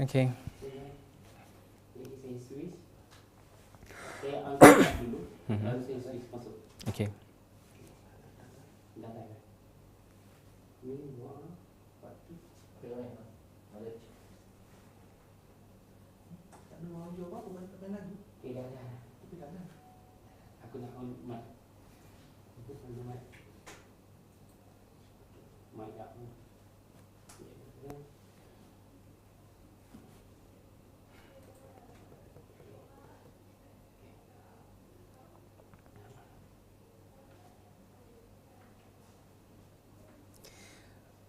Okay. Okay.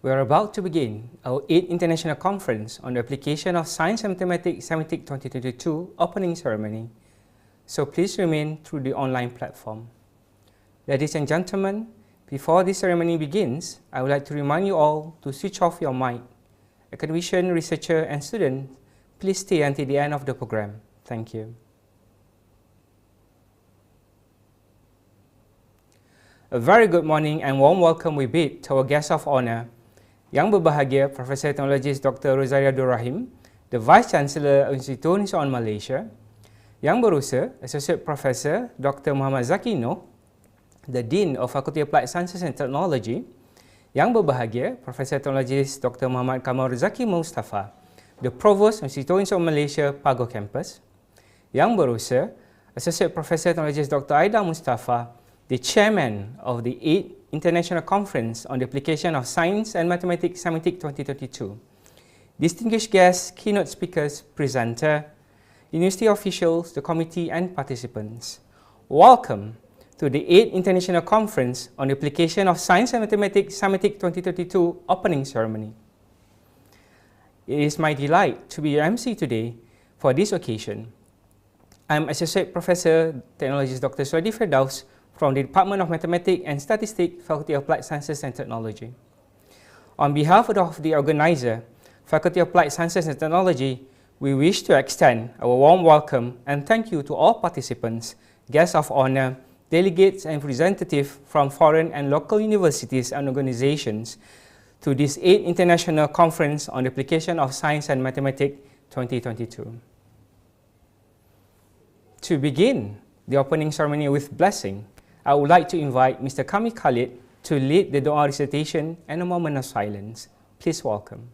We are about to begin our 8th International Conference on the Application of Science and Mathematics Sciemathic 2022 opening ceremony, so please remain through the online platform. Ladies and gentlemen, before this ceremony begins, I would like to remind you all to switch off your mic. Academician, researcher and students, please stay until the end of the program. Thank you. A very good morning and warm welcome we bid to our guest of honor, Yang berbahagia Profesor Teknologis Dr. Rosaria Abdul Rahim, the Vice Chancellor of Institut Nasional Malaysia. Yang berusaha Associate Professor Dr. Muhammad Zaki Noh, the Dean of Faculty of Applied Sciences and Technology. Yang berbahagia Profesor Teknologis Dr. Muhammad Kamal Zaki Mustafa, the Provost of Institut Nasional Malaysia Pago Campus. Yang berusaha Associate Professor Teknologis Dr. Aida Mustafa, the Chairman of the 8th International Conference on the Application of Science and Mathematics Sciemathic 2022. Distinguished guests, keynote speakers, presenter, university officials, the committee and participants. Welcome to the 8th International Conference on the Application of Science and Mathematics Sciemathic 2022 opening ceremony. It is my delight to be your MC today for this occasion. I am Associate Professor Technologist Dr. Suadi Firdaus from the Department of Mathematics and Statistics, Faculty of Applied Sciences and Technology. On behalf of the organizer, Faculty of Applied Sciences and Technology, we wish to extend our warm welcome and thank you to all participants, guests of honor, delegates and representatives from foreign and local universities and organizations to this 8th International Conference on the Application of Science and Mathematics 2022. To begin the opening ceremony with blessing, I would like to invite Mr. Kami Khalid to lead the Dua recitation and a moment of silence. Please welcome.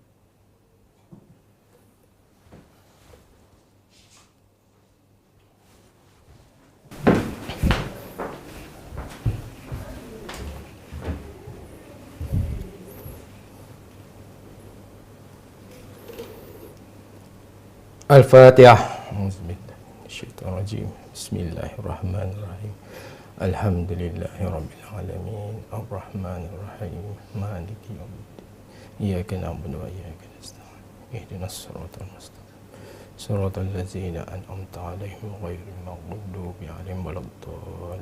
Al-Fatihah. Bismillahirrahmanirrahim. Alhamdulillahi Rabbil Alamin. Ar-Rahmanir-Rahim. Maliki yawmiddin. Iyyaka na'budu wa iyyaka nasta'in. Ihdinas siratal mustaqim. Siratal ladzina an'amta 'alaihim ghairil maghdubi 'alaihim waladdallin.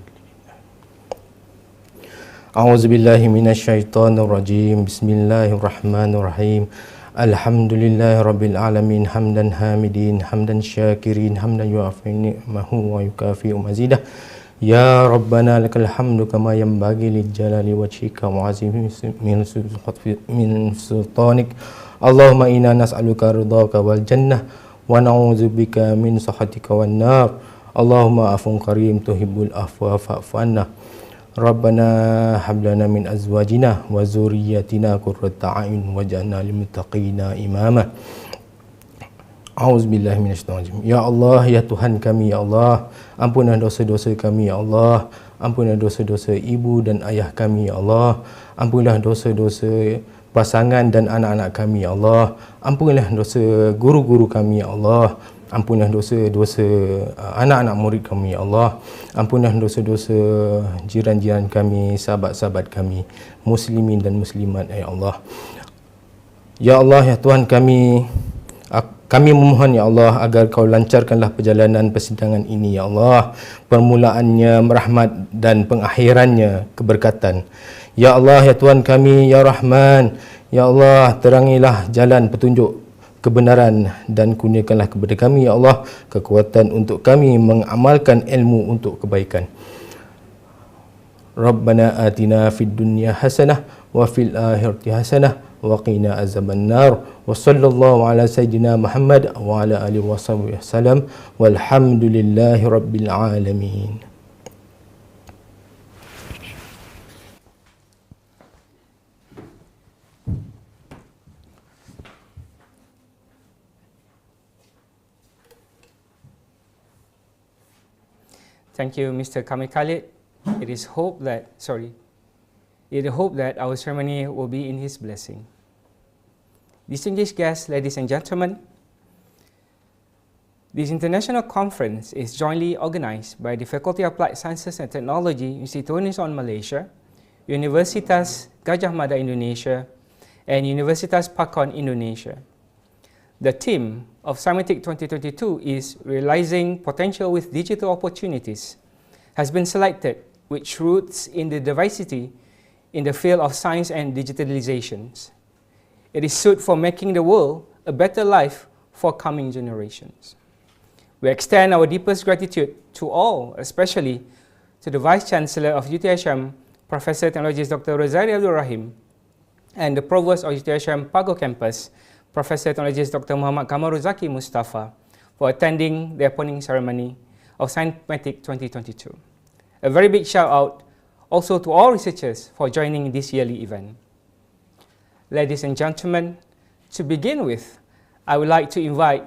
A'udzu billahi minasyaitonir rajim. Bismillahirrahmanirrahim. Alhamdulillahi Rabbil Alamin. Hamdan hamidin, hamdan syakirin, hamdan yu'afi ni'mahu wa yukafi'u mazidah. Ya Rabbana lakal hamdu kama yanbaghi li jalali wajhika wa azimi min sultanik. Allahumma inna nas'aluka ridhaka wal jannah wa na'udzubika min sakhatika wan nar. Allahumma afun karim tuhibbul afwa fa'fu anna. Rabbana hab lana min azwajina wa zurriyyatina qurrata a'yun waj'alna lil muttaqina imama. A'udzubillahi minasyaitonir rajim. Ya Allah, ya Tuhan kami, ya Allah, ampunlah dosa-dosa kami, ya Allah. Ampunlah dosa-dosa ibu dan ayah kami, ya Allah. Ampunlah dosa-dosa pasangan dan anak-anak kami, ya Allah. Ampunlah dosa guru-guru kami, ya Allah. Ampunlah dosa-dosa anak-anak murid kami, ya Allah. Ampunlah dosa-dosa jiran-jiran kami, sahabat-sahabat kami, muslimin dan muslimat, ya Allah. Ya Allah, ya Tuhan kami, kami memohon, ya Allah, agar Kau lancarkanlah perjalanan persidangan ini, ya Allah. Permulaannya rahmat dan pengakhirannya keberkatan. Ya Allah, ya Tuhan kami, ya Rahman, ya Allah, terangilah jalan petunjuk kebenaran dan kurniakanlah kepada kami, ya Allah, kekuatan untuk kami mengamalkan ilmu untuk kebaikan. Rabbana atina fid dunya hasanah wa fil akhirati hasanah wa qina azaban nar. Wa sallallahu ala sayyidina Muhammad wa ala alihi wa sahbihi wasallam. Walhamdulillahi rabbil alamin. Thank you, Mr. Kamil Khalid. It is hoped that our ceremony will be in his blessing. Distinguished guests, ladies and gentlemen, this international conference is jointly organized by the Faculty of Applied Sciences and Technology, Institut Nasional Malaysia, Universitas Gajah Mada Indonesia, and Universitas Pakon Indonesia. The theme of Sciemathic 2022 is Realizing Potential with Digital Opportunities, has been selected, which roots in the diversity in the field of science and digitalizations. It is suited for making the world a better life for coming generations. We extend our deepest gratitude to all, especially to the Vice Chancellor of UTHM, Professor Technologist Dr. Rosaria Abdul Rahim, and the Provost of UTHM Pago Campus, Professor Technologist Dr. Muhammad Kamarul Zaki Mustafa, for attending the opening ceremony of Sciemathic 2022. A very big shout out also to all researchers for joining this yearly event. Ladies and gentlemen, to begin with, I would like to invite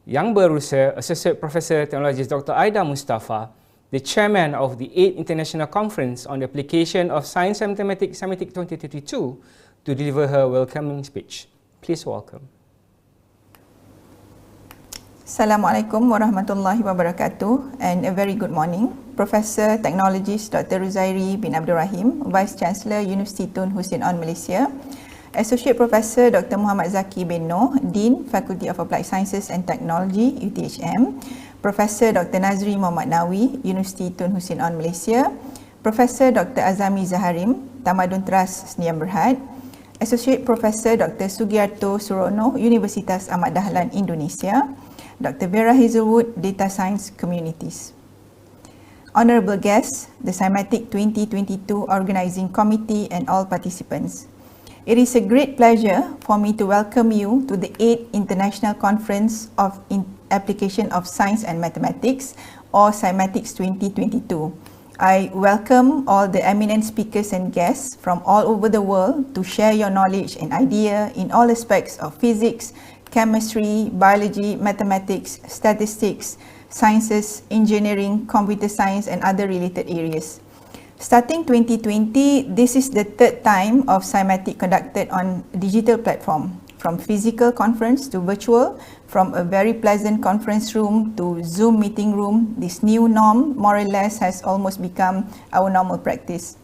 Yang Berusaha Associate Professor Technologist Dr. Aida Mustafa, the Chairman of the 8th International Conference on the Application of Science and Mathematics Sciemathic 2022, to deliver her welcoming speech. Please welcome. Assalamualaikum warahmatullahi wabarakatuh, and a very good morning. Professor Technologist Dr. Rosairi bin Abdul Rahim, Vice Chancellor Universiti Tun Hussein On Malaysia, Associate Professor Dr. Muhammad Zaki bin Noh, Dean Faculty of Applied Sciences and Technology UTHM, Professor Dr. Nazri Muhammad Nawi, Universiti Tun Hussein On Malaysia, Professor Dr. Azami Zaharim, Tamadun Trust Sdn Bhd, Associate Professor Dr. Sugiarto Surono, Universitas Ahmad Dahlan Indonesia, Dr. Vera Hazelwood, Data Science Communities. Honourable guests, the Sciemathic 2022 Organising Committee and all participants. It is a great pleasure for me to welcome you to the 8th International Conference of Application of Science and Mathematics, or Sciemathics 2022. I welcome all the eminent speakers and guests from all over the world to share your knowledge and idea in all aspects of physics, chemistry, biology, mathematics, statistics, sciences, engineering, computer science, and other related areas. Starting 2020, this is the third time of Sciemathic conducted on digital platform, from physical conference to virtual, from a very pleasant conference room to Zoom meeting room. This new norm, more or less, has almost become our normal practice.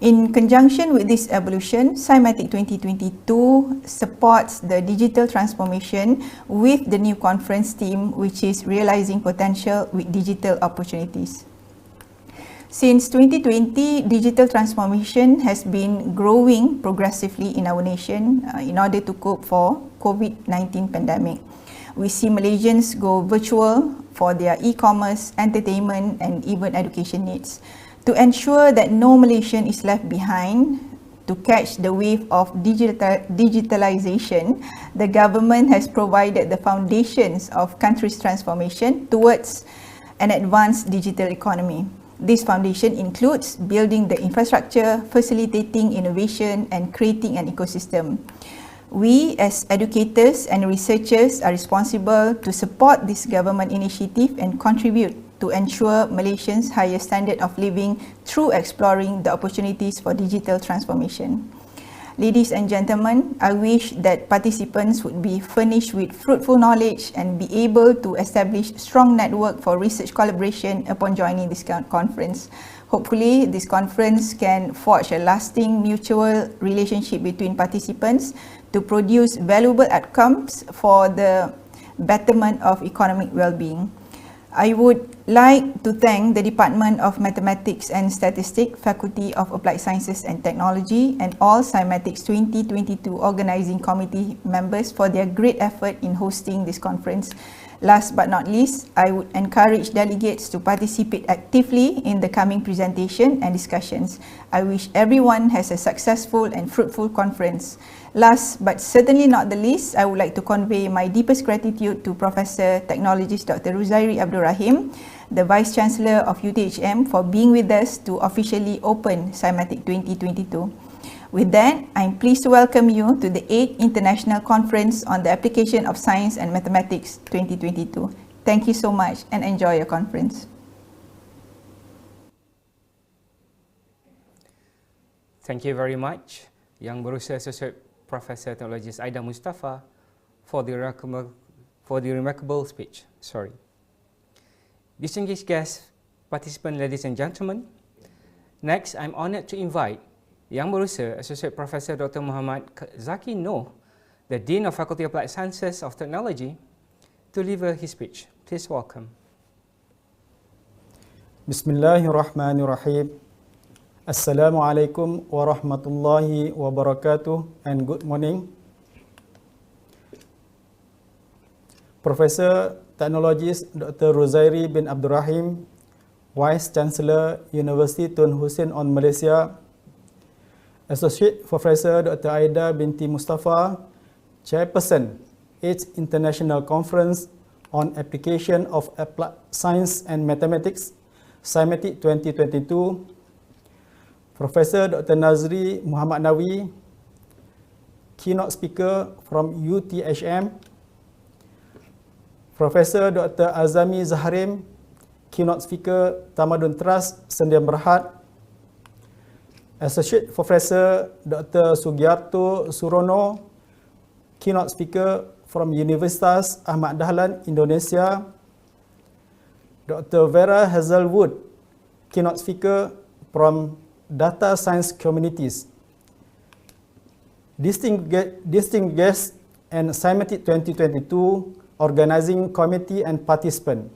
In conjunction with this evolution, Sciemathic 2022 supports the digital transformation with the new conference theme, which is Realizing Potential with Digital Opportunities. Since 2020, digital transformation has been growing progressively in our nation in order to cope for COVID-19 pandemic. We see Malaysians go virtual for their e-commerce, entertainment, and even education needs. To ensure that no Malaysian is left behind, to catch the wave of digitalization, the government has provided the foundations of country's transformation towards an advanced digital economy. This foundation includes building the infrastructure, facilitating innovation, and creating an ecosystem. We, as educators and researchers, are responsible to support this government initiative and contribute to ensure Malaysians' higher standard of living through exploring the opportunities for digital transformation. Ladies and gentlemen, I wish that participants would be furnished with fruitful knowledge and be able to establish strong network for research collaboration upon joining this conference. Hopefully, this conference can forge a lasting mutual relationship between participants to produce valuable outcomes for the betterment of economic well-being. I would like to thank the Department of Mathematics and Statistics, Faculty of Applied Sciences and Technology, and all Sciemathic 2022 Organising Committee members for their great effort in hosting this conference. Last but not least, I would encourage delegates to participate actively in the coming presentation and discussions. I wish everyone has a successful and fruitful conference. Last but certainly not the least, I would like to convey my deepest gratitude to Professor Technologist Dr. Ruzairi Abdul Rahim, the Vice Chancellor of UTHM, for being with us to officially open Sciemathic 2022. With that, I'm pleased to welcome you to the 8th International Conference on the Application of Science and Mathematics 2022. Thank you so much and enjoy your conference. Thank you very much, Yang Berusaha Associate Professor Technologist Aida Mustafa, for the remarkable speech. Distinguished guests, participants, ladies and gentlemen, next I'm honored to invite Yang Berusaha Associate Professor Dr. Muhammad Zaki Noh, the Dean of Faculty of Applied Sciences of Technology, to deliver his speech. Please welcome. Bismillahirrahmanirrahim. Assalamualaikum warahmatullahi wabarakatuh and good morning. Professor Technologist Dr. Ruzairi bin Abdul Rahim, Vice Chancellor University Tun Hussein on Malaysia, Associate Professor Dr. Aida binti Mustafa, Chairperson, 8th International Conference on Application of Applied Science and Mathematics, Sciemathic 2022, Professor Dr. Nazri Muhammad Nawi, Keynote Speaker from UTHM, Professor Dr. Azami Zaharim, Keynote Speaker Tamadun Trust, Sendian Berhad, Associate Professor Dr. Sugiarto Surono, Keynote Speaker from Universitas Ahmad Dahlan, Indonesia, Dr. Vera Hazelwood, Keynote Speaker from Data Science Communities, distinguished guests and Sciemathic 2022 Organizing Committee and participants.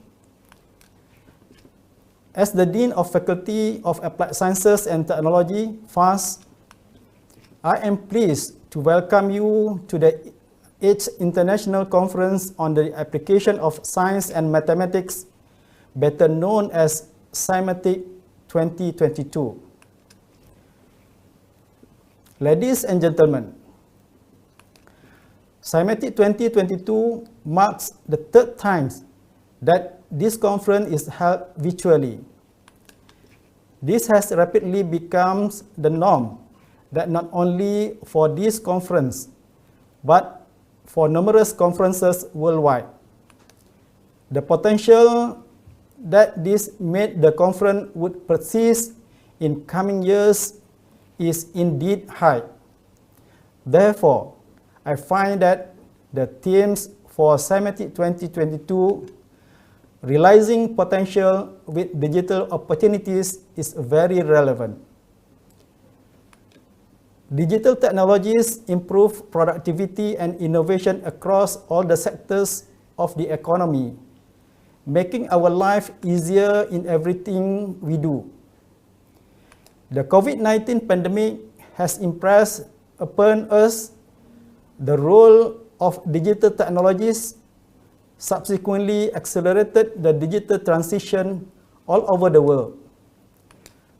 As the Dean of Faculty of Applied Sciences and Technology, FAST, I am pleased to welcome you to the 8th International Conference on the Application of Science and Mathematics, better known as Sciemathic 2022. Ladies and gentlemen, Sciemathic 2022 marks the third time that this conference is held virtually. This has rapidly become the norm that not only for this conference, but for numerous conferences worldwide. The potential that this made the conference would persist in coming years is indeed high. Therefore, I find that the themes for Sciemathic 2022, Realizing Potential with Digital Opportunities, is very relevant. Digital technologies improve productivity and innovation across all the sectors of the economy, making our life easier in everything we do. The COVID-19 pandemic has impressed upon us the role of digital technologies, subsequently accelerated the digital transition all over the world,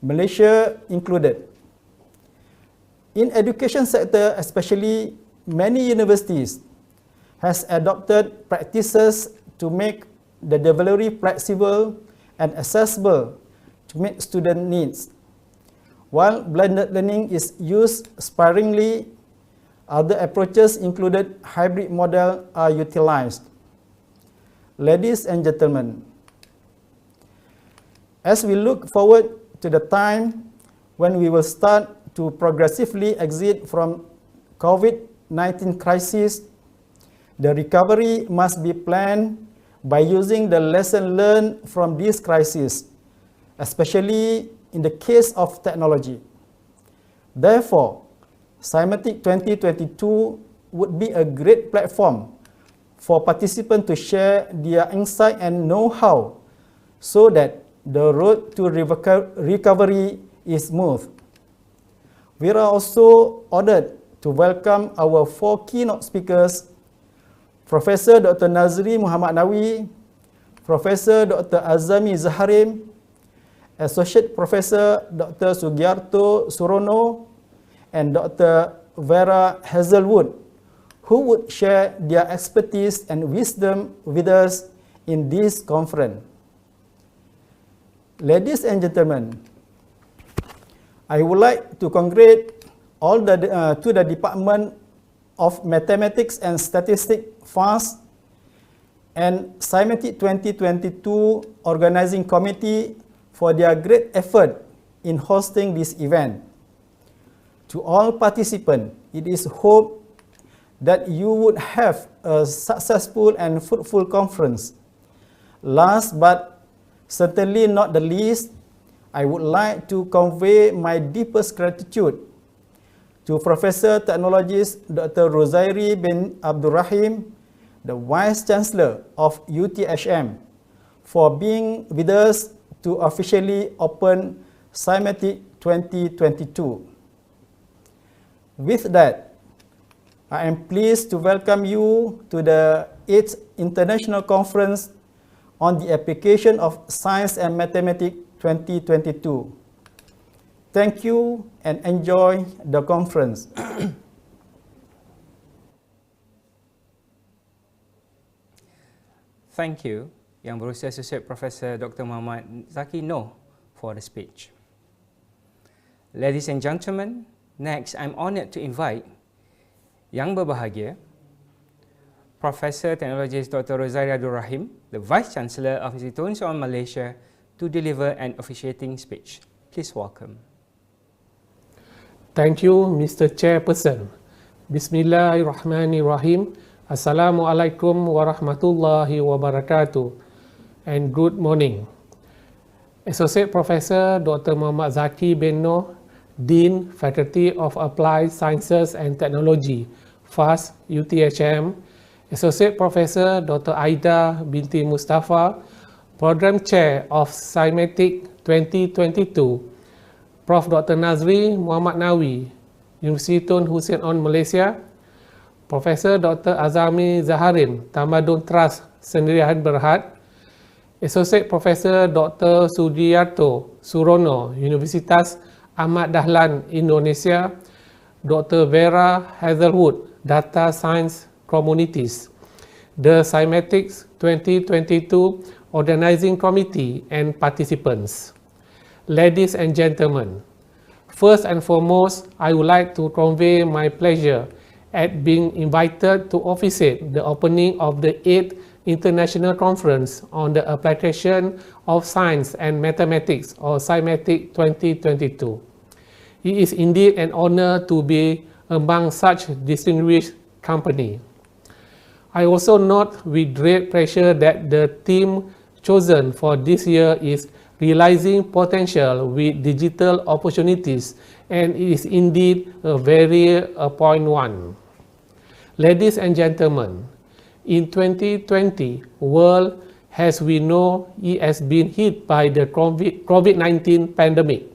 Malaysia included. In education sector especially, many universities has adopted practices to make the delivery flexible and accessible to meet student needs. While blended learning is used sparingly, other approaches included hybrid model are utilized. Ladies and gentlemen, as we look forward to the time when we will start to progressively exit from COVID-19 crisis, the recovery must be planned by using the lesson learned from this crisis, especially in the case of technology. Therefore, Sciemathic 2022 would be a great platform for participants to share their insight and know-how so that the road to recovery is smooth. We are also honored to welcome our 4 keynote speakers, Professor Dr. Nazri Muhammad Nawi, Professor Dr. Azami Zaharim, Associate Professor Dr. Sugiarto Surono, and Dr. Vera Hazelwood, who would share their expertise and wisdom with us in this conference. Ladies and gentlemen, I would like to congratulate to the Department of Mathematics and Statistics FAST and Sciemathic 2022 Organizing Committee for their great effort in hosting this event. To all participants, it is hoped that you would have a successful and fruitful conference. Last but certainly not the least, I would like to convey my deepest gratitude to Professor Technologist Dr. Rozairi bin Abdurrahim, the Vice Chancellor of UTHM, for being with us to officially open Sciemathic 2022. With that, I am pleased to welcome you to the 8th International Conference on the Application of Science and Mathematics 2022. Thank you and enjoy the conference. Thank you, Yang Berusia Associate Professor Dr. Muhammad Zaki Noh for the speech. Ladies and gentlemen, next I'm honoured to invite Yang berbahagia, Professor Technologist Dr. Rozairi Abdul Rahim, the Vice Chancellor of Institute of Malaysia, to deliver an officiating speech. Please welcome. Thank you, Mr. Chairperson. Bismillahirrahmanirrahim. Assalamualaikum warahmatullahi wabarakatuh. And good morning. Associate Professor Dr. Muhammad Zaki bin Noh, Dean, Faculty of Applied Sciences and Technology, FAST, UTHM, Associate Professor Dr. Aida binti Mustafa, Program Chair of Sciemathic 2022, Prof. Dr. Nazri Muhammad Nawi, Universiti Tun Hussein On Malaysia, Profesor Dr. Azami Zaharim, Tamadun Trust Sendirian Berhad, Associate Professor Dr. Sugiarto Surono, Universitas Ahmad Dahlan, Indonesia, Dr. Vera Hazelwood, Data Science Communities, the Sciemathic 2022 Organizing Committee, and participants. Ladies and gentlemen, first and foremost, I would like to convey my pleasure at being invited to officiate the opening of the 8th International Conference on the Application of Science and Mathematics, or Sciemathic 2022. It is indeed an honor to be among such distinguished company. I also note with great pleasure that the theme chosen for this year is Realizing Potential with Digital Opportunities, and it is indeed a very point one. Ladies and gentlemen, in 2020, world, as we know, it has been hit by the COVID-19 pandemic.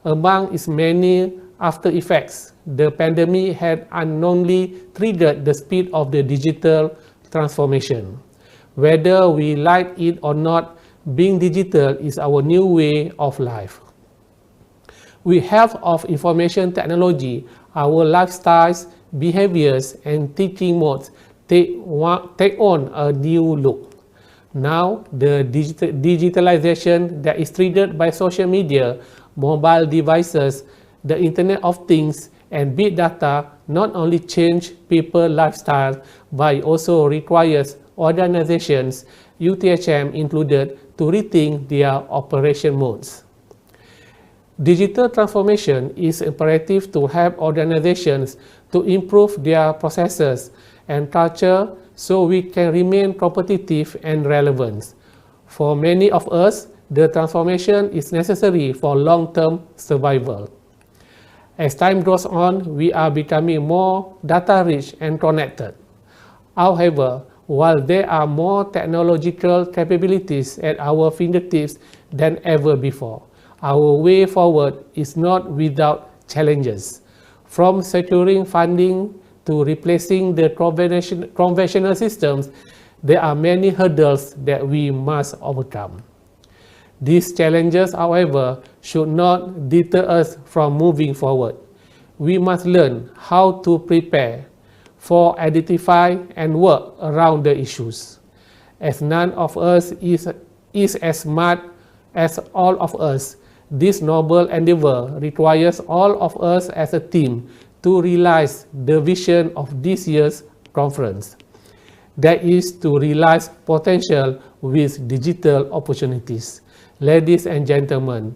Among its many after effects, the pandemic had unknowingly triggered the speed of the digital transformation. Whether we like it or not, being digital is our new way of life. With help of information technology, our lifestyles, behaviors, and teaching modes take on a new look. Now, the digitalization that is triggered by social media, mobile devices, the Internet of Things, and big data not only change people's lifestyle, but also requires organizations, UTHM included, to rethink their operation modes. Digital transformation is imperative to help organizations to improve their processes and culture so we can remain competitive and relevant. For many of us, the transformation is necessary for long-term survival. As time goes on, we are becoming more data-rich and connected. However, while there are more technological capabilities at our fingertips than ever before, our way forward is not without challenges. From securing funding to replacing the conventional systems, there are many hurdles that we must overcome. These challenges, however, should not deter us from moving forward. We must learn how to prepare for, identify, and work around the issues. As none of us is as smart as all of us, this noble endeavor requires all of us as a team to realize the vision of this year's conference. That is to realize potential with digital opportunities. Ladies and gentlemen,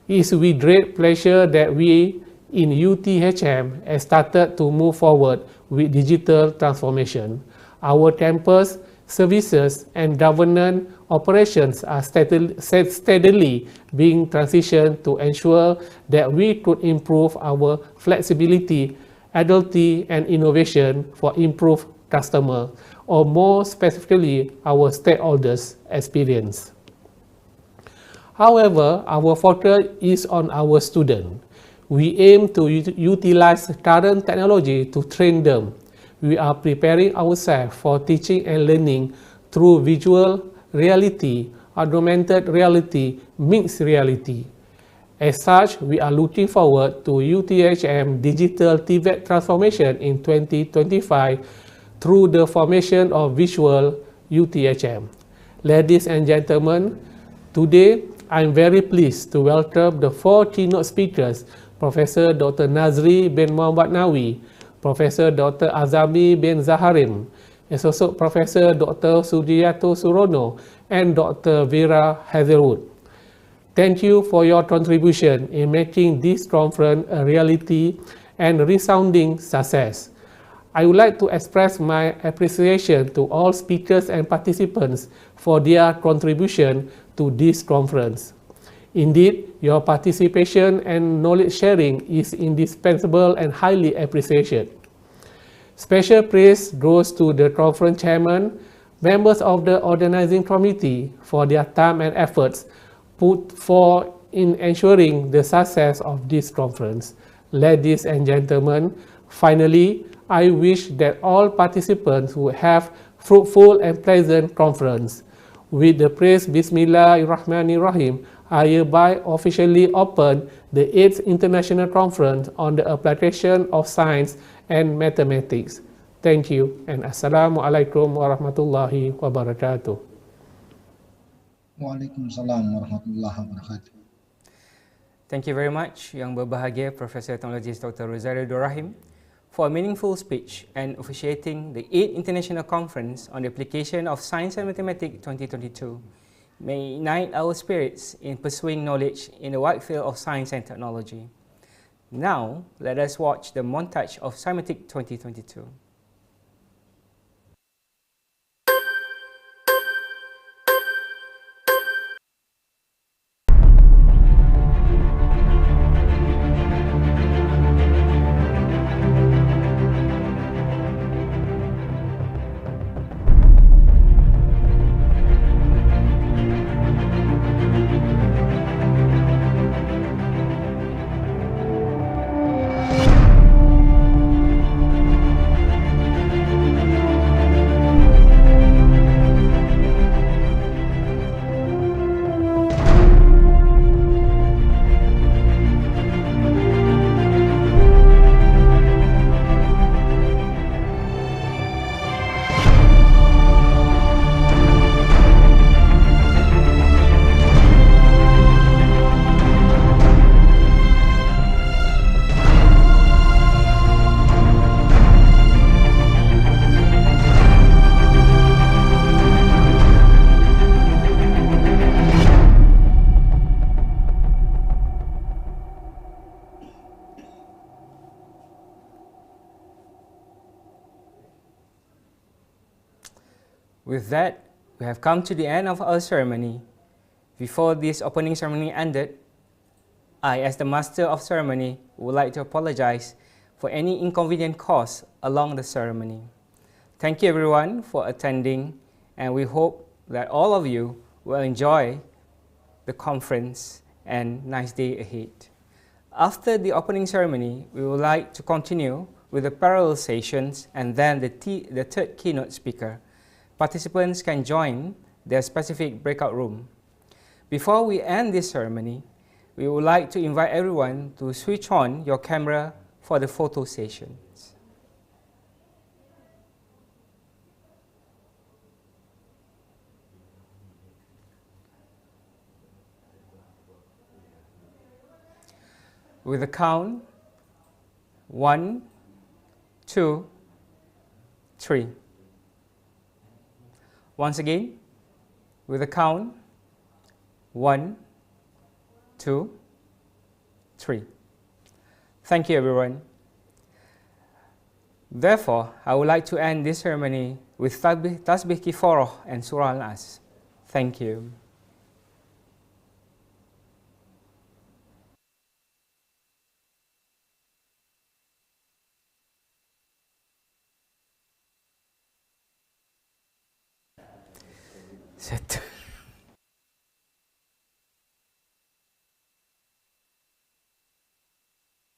it is with great pleasure that we in UTHM have started to move forward with digital transformation. Our campus, services, and governance operations are steadily being transitioned to ensure that we could improve our flexibility, agility, and innovation for improved customer, or more specifically, our stakeholders' experience. However, our focus is on our students. We aim to utilize current technology to train them. We are preparing ourselves for teaching and learning through visual reality, augmented reality, mixed reality. As such, we are looking forward to UTHM Digital TVET transformation in 2025 through the formation of Visual UTHM. Ladies and gentlemen, today I'm very pleased to welcome the four keynote speakers, Professor Dr. Nazri bin Muhammad Nawi, Professor Dr. Azami bin Zaharim, Associate Professor Dr. Sudiyato Surono, and Dr. Vera Hazelwood. Thank you for your contribution in making this conference a reality and resounding success. I would like to express my appreciation to all speakers and participants for their contribution to this conference. Indeed, your participation and knowledge sharing is indispensable and highly appreciated. Special praise goes to the conference chairman, members of the organizing committee for their time and efforts put forth in ensuring the success of this conference. Ladies and gentlemen, finally, I wish that all participants will have fruitful and pleasant conference. With the praise Bismillahirrahmanirrahim, I hereby officially open the 8th International Conference on the Application of Science and Mathematics. Thank you, and Assalamualaikum warahmatullahi wabarakatuh. Waalaikumsalam warahmatullahi wabarakatuh. Thank you very much, Yang Berbahagia Professor Technologist Dr. Rosario Dorahim, for a meaningful speech and officiating the 8th International Conference on the Application of Science and Mathematics 2022. May ignite our spirits in pursuing knowledge in the wide field of science and technology. Now, let us watch the montage of Sciemathic 2022. With that, we have come to the end of our ceremony. Before this opening ceremony ended, I, as the Master of Ceremony, would like to apologize for any inconvenient caused along the ceremony. Thank you everyone for attending, and we hope that all of you will enjoy the conference and nice day ahead. After the opening ceremony, we would like to continue with the parallel sessions and then the third keynote speaker. Participants can join their specific breakout room. Before we end this ceremony, we would like to invite everyone to switch on your camera for the photo sessions. With a count, 1, 2, 3. Once again, with a count, 1, 2, 3. Thank you everyone. Therefore, I would like to end this ceremony with Tasbih Kifarah and Surah Al-As. Thank you. Set.